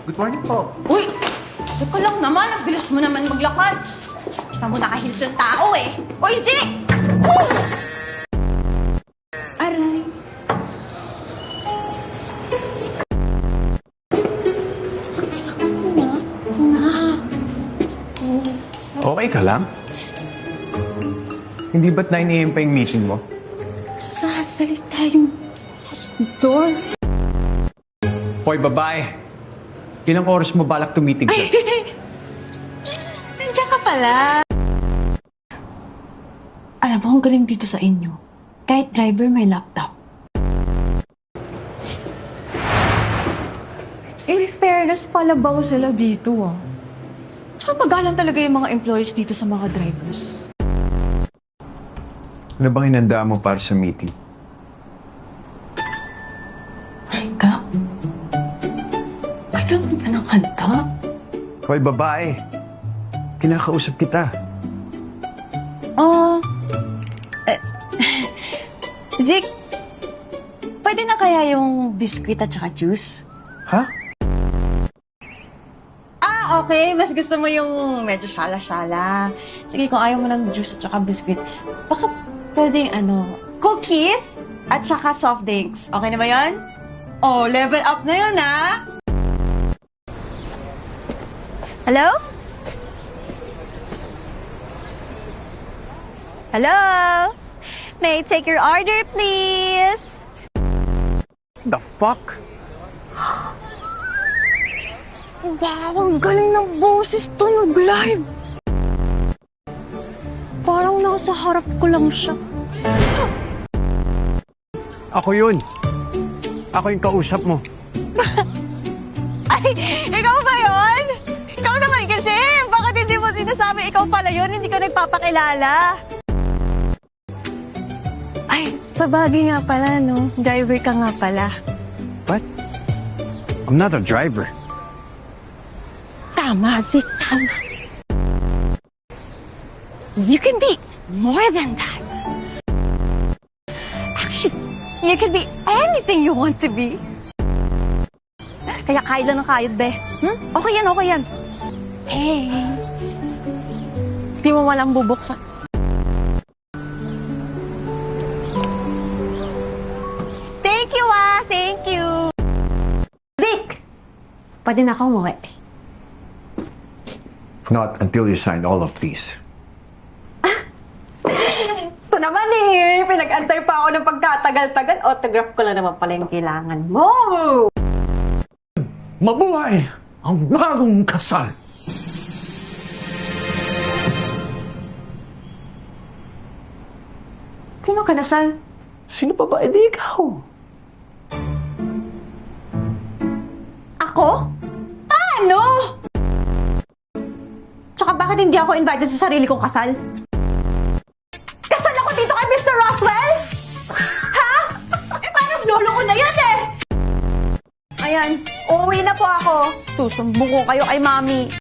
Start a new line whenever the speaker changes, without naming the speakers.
Good morning po.
Uy! Teka lang naman, ang bilis mo naman maglakad. Kita mo nakahils yung tao eh. Uy, Vic! Aray. Sakit mo na.
Okay ka lang? Hindi ba't 9 a.m. pa yung meeting mo?
Sasalita yung door.
Hoy, babae! Ilang oras mo balak to meeting ka?
Nandiyan ka pala. Alam mo, ang galing dito sa inyo. Kahit driver may laptop. In fairness, palabaw sila dito ah. Tsaka magalang talaga yung mga employees dito sa mga drivers.
Ano bang inanda mo para sa meeting?
Teka. Kailangan ka ng kanta?
Hoy, babae! Kinakausap kita.
Vic, pwede na kaya yung biskwit at saka juice?
Ha?
Okay. Mas gusto mo yung medyo shala-shala. Sige, kung ayaw mo ng juice at saka biscuit, baka pwedeng cookies at saka soft drinks. Okay na ba yun? Oh, level up na yun, ha? Hello? Hello? May I take your order, please?
The fuck?
Wow, ang galing ng boses to nag-live. Parang nasa harap ko lang siya.
Ako yun. Ako yung kausap mo.
Ay, ikaw ba yun? Ikaw naman kasi. Bakit hindi mo sinasabi ikaw pala yun? Hindi ka nagpapakilala. Ay, sa bagay nga pala, no? Driver ka nga pala.
What? I'm not a driver.
Tama, Zik. Tama. You can be more than that. Actually, you can be anything you want to be. Kaya kaya lang ng kayod, be. Okay yan, okay yan. Hey. Di mo walang bubuksan. Thank you, ah. Thank you. Zik! Pwede na ako umuwi.
Not until you sign all of these.
Ito naman eh. Pinag-antay pa ako ng pagkatagal-tagal. Autograph ko lang naman pala yung kailangan mo.
Mabuhay ang bagong kasal.
Sino ka nasal?
Sino pa ba? Edi ikaw.
Ako? Paano? Tsaka bakit hindi ako invited sa sarili kong kasal? Kasal ako dito kay Mr. Roswell? Ha? Eh parang lolo ko na yan eh! Ayan, uuwi na po ako. Susumbong ko kayo kay Mami.